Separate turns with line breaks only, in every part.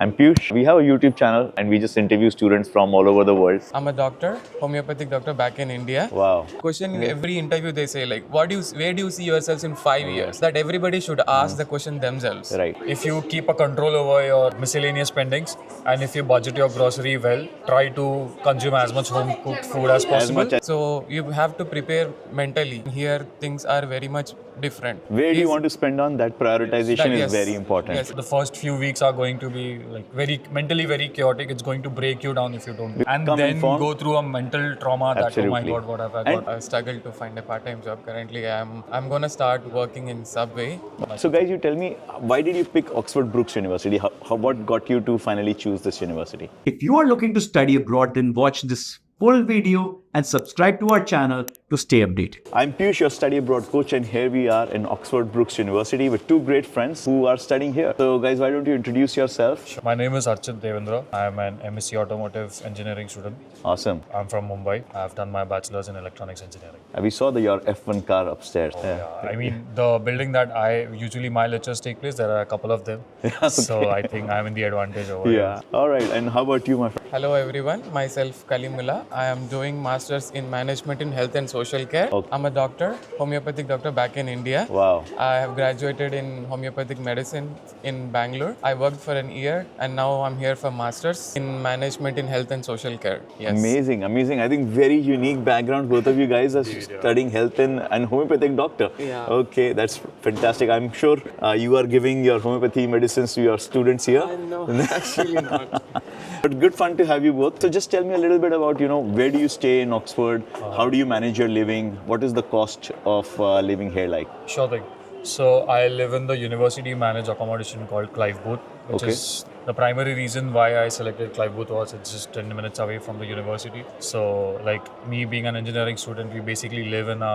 I'm Piyush. We have a YouTube channel and we just interview students from all over the world.
I'm a doctor, homeopathic doctor back in India.
Wow.
Question in every interview they say like, where do you see yourselves in 5 years? That everybody should ask the question themselves.
Right.
If you keep a control over your miscellaneous spendings and if you budget your grocery well, try to consume as much home cooked food as possible.
So you have to prepare mentally. Here things are very much different.
Where do you want to spend on? That prioritization is very important.
Yes.
The first few weeks are going to be like very mentally very chaotic. It's going to break you down if you don't. And then go through a mental trauma that, oh my God, what have I got?
I struggle to find a part-time job currently. I'm gonna start working in Subway.
So guys, you tell me, why did you pick Oxford Brookes University? What got you to finally choose this university?
If you are looking to study abroad, then watch this full video and subscribe to our channel to stay updated.
I'm Piyush, your study abroad coach, and here we are in Oxford Brookes University with two great friends who are studying here. So guys, why don't you introduce yourself?
My name is Archan. I am an MSc Automotive Engineering student.
Awesome.
I'm from Mumbai. I've done my bachelor's in electronics engineering.
We saw your F1 car upstairs.
I mean, the building that my lectures take place, there are a couple of them.
Okay.
So I think I'm in the advantage over here.
All right. And how about you, my friend?
Hello everyone, myself Kalimulla. I am doing Masters in Management in Health and Social Care.
Okay.
I'm a doctor, homeopathic doctor back in India.
Wow.
I have graduated in homeopathic medicine in Bangalore. I worked for an year and now I'm here for Masters in Management in Health and Social Care. Yes.
Amazing. I think very unique background. Both of you guys are studying health and homeopathic doctor.
Yeah.
Okay, that's fantastic. I'm sure you are giving your homeopathy medicines to your students here.
No, actually not.
But good fun to have you both. So just tell me a little bit about, where do you stay in Oxford? How do you manage your living? What is the cost of living here like?
Sure thing. So I live in the university managed accommodation called Clive Booth, which is the primary reason why I selected Clive Booth was it's just 10 minutes away from the university. So like me being an engineering student, we basically live in
the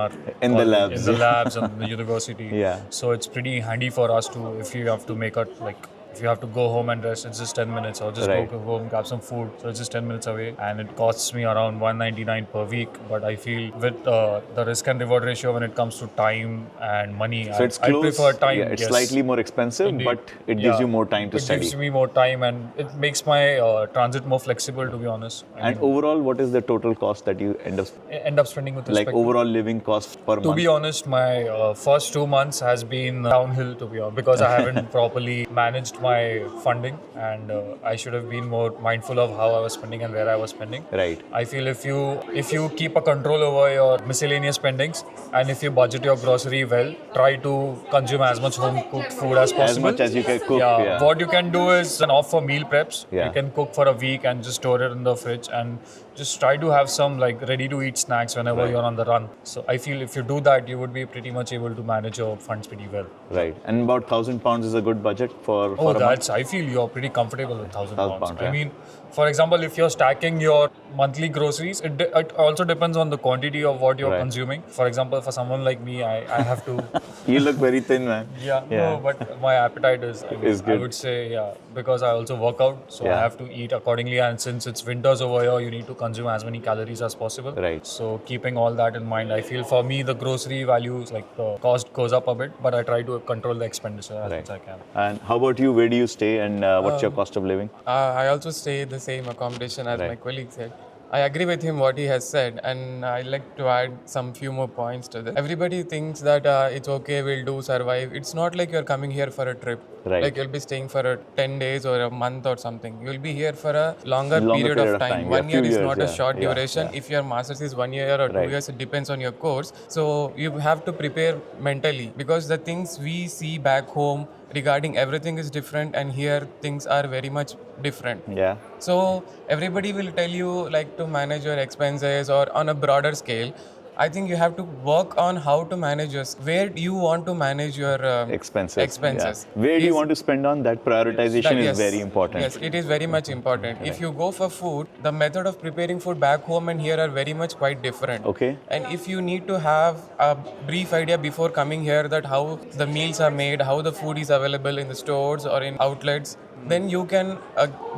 labs.
In the labs and the university.
Yeah.
So it's pretty handy for us to, if you have to if you have to go home and rest, it's just 10 minutes, or just go home, grab some food. So it's just 10 minutes away, and it costs me around $199 per week. But I feel with the risk and reward ratio when it comes to time and money,
So it's
I
close.
prefer time.
Yeah, it's slightly more expensive,
Indeed.
but it gives you more time to study.
It gives me more time, and it makes my transit more flexible, to be honest.
And overall, what is the total cost that you end up
spending with respect
like overall living cost per month?
To be honest, my first 2 months has been downhill, to be honest, because I haven't properly managed my funding, and I should have been more mindful of how I was spending and where I was spending.
Right.
I feel if you keep a control over your miscellaneous spendings and if you budget your grocery well, try to consume as much home cooked food as possible.
As much as you can cook.
Yeah. What you can do is an off for meal preps.
Yeah.
You can cook for a week and just store it in the fridge and just try to have some like ready to eat snacks whenever you're on the run. So I feel if you do that, you would be pretty much able to manage your funds pretty well.
Right. And about £1,000 is a good budget for a month?
I feel you're pretty comfortable with £1,000.
Yeah.
I mean, for example, if you're stacking your monthly groceries, it also depends on the quantity of what you're consuming. For example, for someone like me, I have to...
You look very thin, man.
No, but my appetite is
good.
I would say, because I also work out, so I have to eat accordingly. And since it's winters over here, you need to consume as many calories as possible.
Right.
So keeping all that in mind, I feel for me, the grocery values, like the cost goes up a bit, but I try to control the expenditure as much as I can.
And how about you? Where do you stay and what's your cost of living?
I also stay the same accommodation as my colleague said. I agree with him what he has said, and I'd like to add some few more points to this. Everybody thinks that it's okay, we'll survive. It's not like you're coming here for a trip.
Right.
Like you'll be staying for 10 days or a month or something. You'll be here for a longer period of time. 1 year is not a short duration. If your master's is 1 year or 2 years, it depends on your course. So you have to prepare mentally, because the things we see back home regarding everything is different, and here things are very much different.
Yeah.
So everybody will tell you like to manage your expenses, or on a broader scale. I think you have to work on how to manage where do you want to manage your expenses.
Yeah. Where do you want to spend on? That prioritization is very important.
Yes, it is very much important. If you go for food, the method of preparing food back home and here are very much quite different.
Okay.
And if you need to have a brief idea before coming here that how the meals are made, how the food is available in the stores or in outlets, then you can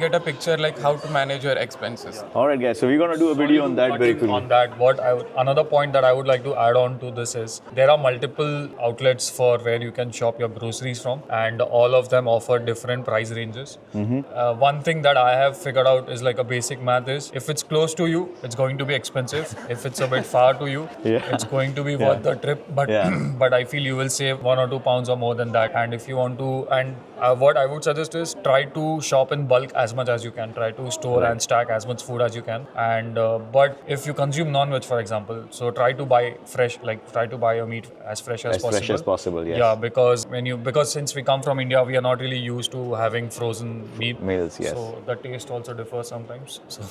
get a picture like how to manage your expenses.
All right, guys. So we're gonna do a video on that very quickly.
On that, another point that I would like to add on to this is there are multiple outlets for where you can shop your groceries from, and all of them offer different price ranges. One thing that I have figured out is like a basic math is if it's close to you, it's going to be expensive. If it's a bit far to you, it's going to be worth the trip. But but I feel you will save 1 or 2 pounds or more than that. And if you want to, what I would suggest is try to shop in bulk as much as you can. Try to store and stack as much food as you can. And but if you consume non-veg, for example, so try to buy fresh, like try to buy your meat as fresh as possible.
Fresh as possible, yes.
Yeah, because since we come from India, we are not really used to having frozen
meals, yes.
So the taste also differs sometimes. So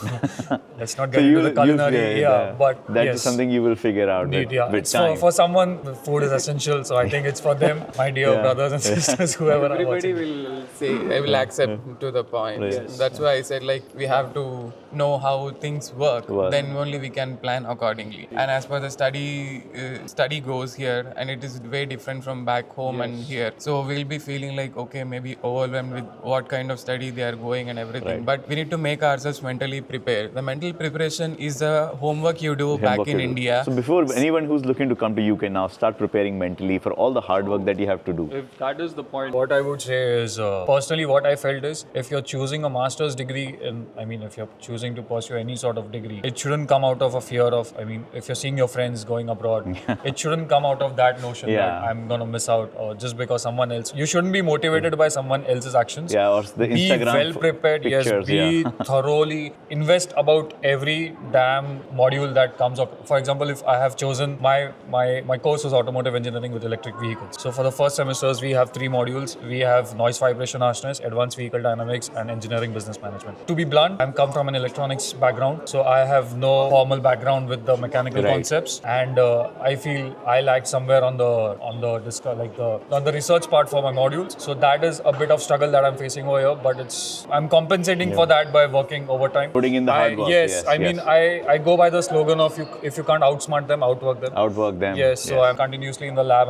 let's not get into the culinary. But
that is something you will figure out with time.
For someone, food is essential. So I think it's for them, my dear brothers and sisters, whoever are
Everybody
watching.
will say, I will accept to the point.
Yes.
That's why I said like we have to know how things work. Then only we can plan accordingly. And as per the study goes here, and it is way different from back home and here. So we'll be feeling like okay, maybe overwhelmed with what kind of study they are going and everything. But we need to make ourselves mentally prepared. The mental preparation is the homework you do back in India.
So before anyone who's looking to come to UK now, start preparing mentally for all the hard work that you have to do.
If that is the point, what I would say is personally what I felt is if you're choosing a master's degree if you're choosing to pursue any sort of degree, it shouldn't come out of a fear of, if you're seeing your friends going abroad, it shouldn't come out of that notion that I'm going to miss out or just because someone else. You shouldn't be motivated by someone else's actions.
Yeah, or the Instagram
be well prepared,
pictures,
be thoroughly, invest about every damn module that comes up. For example, if I have chosen my course was Automotive Engineering with electric vehicles. So for the first semesters, we have 3 modules. We have noise vibration harshness, advanced vehicle dynamics, and engineering business management. To be blunt, I come from an electronics background, so I have no formal background with the mechanical concepts, and I feel I lacked somewhere on the research part for my modules. So that is a bit of struggle that I'm facing over here, but I'm compensating for that by working overtime.
Putting in the hard work.
I go by the slogan of if you can't outsmart them, outwork them.
Outwork them.
Yes, so I'm continuously in the lab.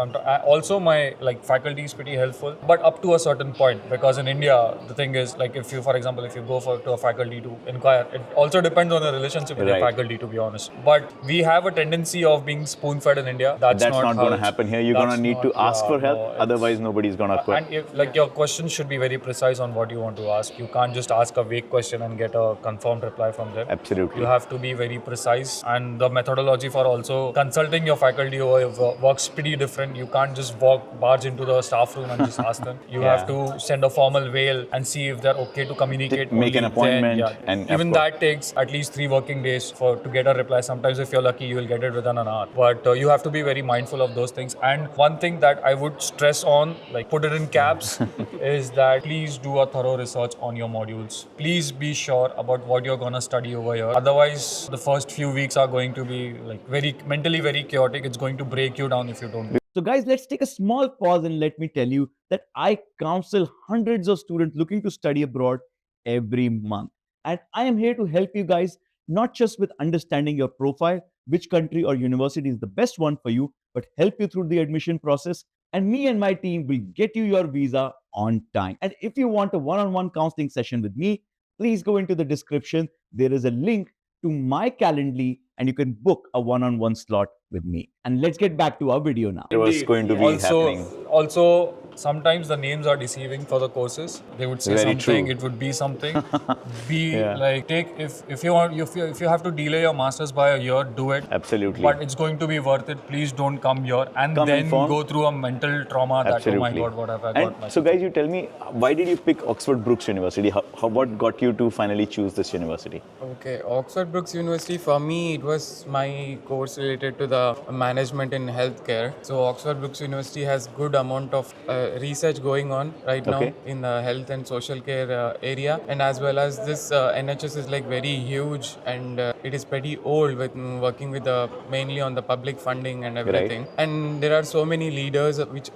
Also my faculty is pretty helpful, but up to a certain point, because in India the thing is if you, for example, if you go to a faculty to inquire, it also depends on the relationship with your faculty, to be honest. But we have a tendency of being spoon-fed in India. That's not
going to happen here. You're going to need to ask for help. Otherwise, nobody's going to quit.
And if your questions should be very precise on what you want to ask. You can't just ask a vague question and get a confirmed reply from them.
Absolutely.
You have to be very precise, and the methodology for also consulting your faculty works pretty different. You can't just barge into the staff room and just ask them. You have to send a formal mail and see if they're okay to communicate.
Make an appointment.
And even that takes at least 3 working days to get a reply. Sometimes if you're lucky, you will get it within an hour. But you have to be very mindful of those things. And one thing that I would stress on, put it in caps, is that please do a thorough research on your modules. Please be sure about what you're going to study over here. Otherwise, the first few weeks are going to be very mentally very chaotic. It's going to break you down if you don't.
So guys, let's take a small pause and let me tell you that I counsel hundreds of students looking to study abroad every month. And I am here to help you guys, not just with understanding your profile, which country or university is the best one for you, but help you through the admission process. And me and my team will get you your visa on time. And if you want a one-on-one counseling session with me, please go into the description. There is a link to my Calendly and you can book a one-on-one slot with me. And let's get back to our video now.
It was going to be happening.
Also, sometimes the names are deceiving for the courses. They would say
Very
something,
true.
it would be something. If you have to delay your masters by a year, do it.
Absolutely.
But it's going to be worth it. Please don't come here and then go through a mental trauma that, oh my God, what have I got myself.
So guys, you tell me, why did you pick Oxford Brookes University? What got you to finally choose this university?
Okay, Oxford Brookes University, for me, it was my course related to the management in healthcare. So Oxford Brookes University has good amount of research going on right now in the health and social care area, and as well as this NHS is very huge, and it is pretty old with working with mainly on the public funding and everything. And there are so many leaders which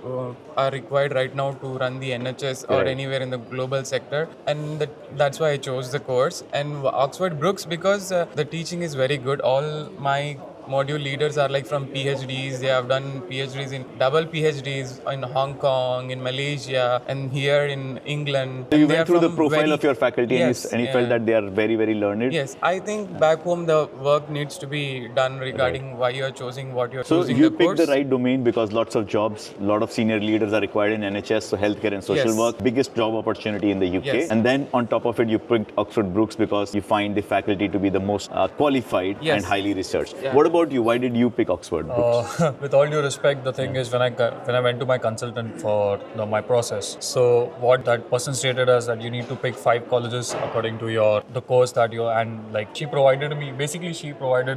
are required right now to run the NHS or anywhere in the global sector, and that's why I chose the course. And Oxford Brookes, because the teaching is very good. All my module leaders are like from PhDs. They have done PhDs in double PhDs in Hong Kong, in Malaysia, and here in England.
So you
And they
went
are
through the
from
profile of your faculty
Yes,
and you felt that they are very, very learned.
Yes, I think back home the work needs to be done regarding why you're choosing what you're
So
choosing
you
the
picked
course.
the right domain because lots of jobs, a lot of senior leaders are required in NHS, so healthcare and social
Yes.
work, biggest job opportunity in the UK.
Yes.
And then on top of it, you picked Oxford Brookes because you find the faculty to be the most qualified
Yes.
and highly researched.
Yeah.
What about you? Why did you pick Oxford Brookes?
With all due respect, the thing is when I went to my consultant for my process, so what that person stated is that you need to pick 5 colleges according to the course that you're, and like she provided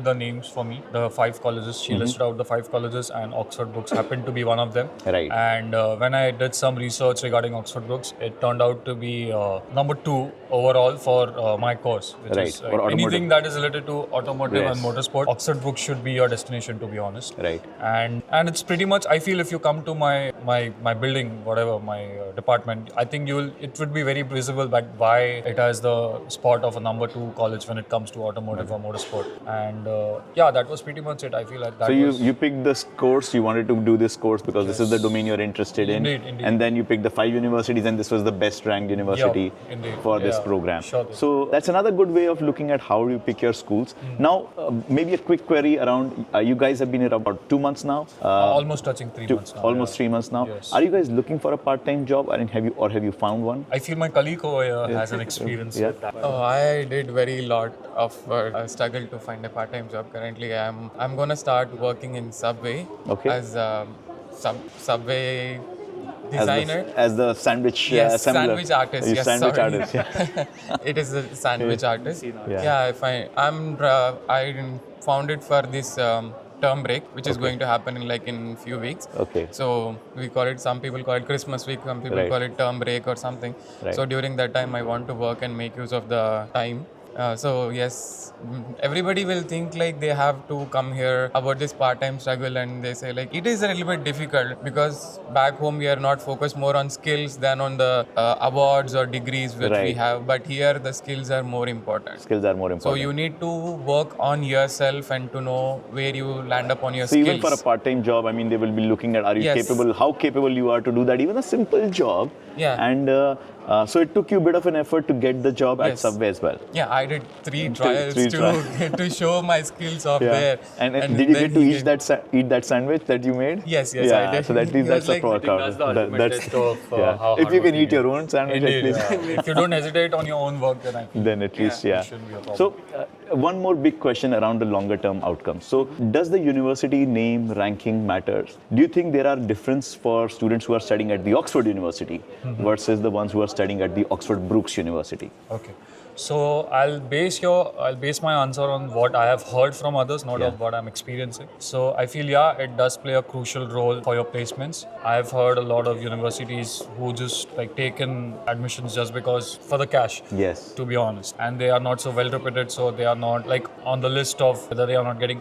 the names for me, the 5 colleges. She listed out the 5 colleges, and Oxford Brookes happened to be one of them.
Right.
And when I did some research regarding Oxford Brookes, it turned out to be number 2 overall for my course, which
Right.
is
For automotive.
anything that is related to automotive
Yes.
and motorsport. Oxford Brookes should be your destination, to be honest.
Right.
And it's pretty much, I feel, if you come to my building, whatever, my department, I think it would be very visible that why it has the spot of a number 2 college when it comes to automotive or motorsport. And yeah, that was pretty much it. I feel like that
So
was...
you picked this course, you wanted to do this course because this is the domain you're interested in.
Indeed.
And then you picked the 5 universities and this was the best ranked university
indeed.
for this
Yeah,
program.
sure.
So that's another good way of looking at how you pick your schools. Now, maybe a quick query around, you guys have been here about 2 months now.
almost touching 3 months now.
Almost 3 months now.
Yes.
Are you guys looking for a part-time job and have you found one?
I feel my colleague over here has an experience with that.
Oh, I did very lot of work. I struggled to find a part-time job. Currently, I'm gonna start working in Subway as a Subway designer.
As the sandwich
Yes,
assembler.
sandwich artist.
You
Yes,
sandwich
sorry.
artist. Yeah.
It is a sandwich artist.
Yeah.
I found it for this term break, which is going to happen in few weeks.
Okay.
So we call it. Some people call it Christmas week. Some people call it term break or something.
Right.
So during that time, I want to work and make use of the time. So yes, everybody will think like they have to come here about this part-time struggle, and they say like it is a little bit difficult because back home we are not focused more on skills than on the awards or degrees which we have. But here the skills are more important.
Skills are more important.
So you need to work on yourself and to know where you land up on your
So
skills.
even for a part-time job, I mean, they will be looking at are you
Yes.
capable, how capable you are to do that, even a simple job.
Yeah.
And so it took you a bit of an effort to get the job at
Yes.
Subway as well.
Yeah, I did 3 trials
Three
to
trials.
to show my skills off there.
And did you
then
get to
he
eat that sandwich that you made?
Yes,
yeah,
I did.
So at least
He
that's
was
a
like,
workout.
that's the ultimate test of how
If you can
hardworking
eat your own sandwich,
Indeed,
at least.
if you don't hesitate on your own work, then I think
Then at least, yeah.
it shouldn't be a problem.
So, one more big question around the longer term outcomes. So, does the university name ranking matters? Do you think there are difference for students who are studying at the Oxford University versus the ones who are studying at the Oxford Brookes University?
Okay. So I'll base my answer on what I have heard from others, not of what I'm experiencing. So I feel it does play a crucial role for your placements. I've heard a lot of universities who just like take in admissions just because for the cash.
Yes.
To be honest, and they are not so well reputed, so they are not like on the list of whether they are getting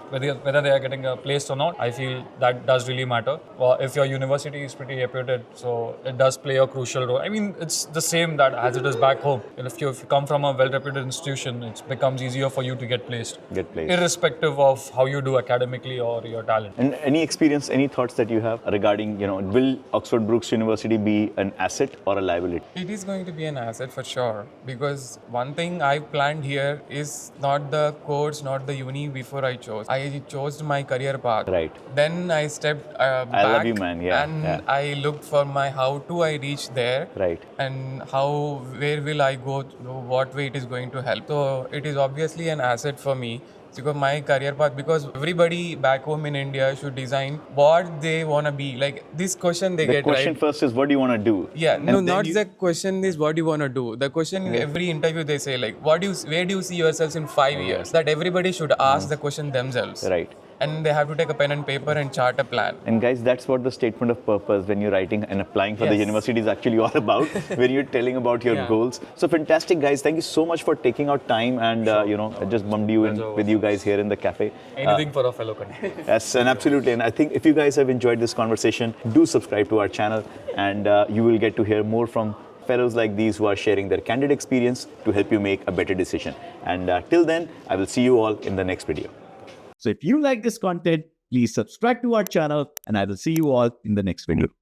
placed or not. I feel that does really matter. Well, if your university is pretty reputed, so it does play a crucial role. I mean, it's the same that as it is back home. And if you come from a well-reputed institution, it becomes easier for you to get placed. Irrespective of how you do academically or your talent.
And any experience, any thoughts that you have regarding, will Oxford Brookes University be an asset or a liability?
It is going to be an asset for sure, because one thing I planned here is not the course, not the uni before I chose. I chose my career path.
Right.
Then I stepped back.
I love you, man. Yeah.
And I looked for how do I reach there.
Right.
And where will I go, what way it is going to help. So it is obviously an asset for me. Because my career path, because everybody back home in India should design what they want to be. Like this question they get right.
The question first is what do you want to do?
Yeah, no, not the question is what do you want to do. The question in every interview they say like, where do you see yourselves in 5 years? That everybody should ask the question themselves.
Right.
And they have to take a pen and paper and chart a plan.
And guys, that's what the statement of purpose when you're writing and applying for the university is actually all about, when you're telling about your goals. So fantastic, guys. Thank you so much for taking out time and, I just bumped you in with you guys here in the cafe.
Anything for a fellow country.
Yes, and absolutely. And I think if you guys have enjoyed this conversation, do subscribe to our channel and you will get to hear more from fellows like these who are sharing their candid experience to help you make a better decision. And till then, I will see you all in the next video.
So if you like this content, please subscribe to our channel and I will see you all in the next video.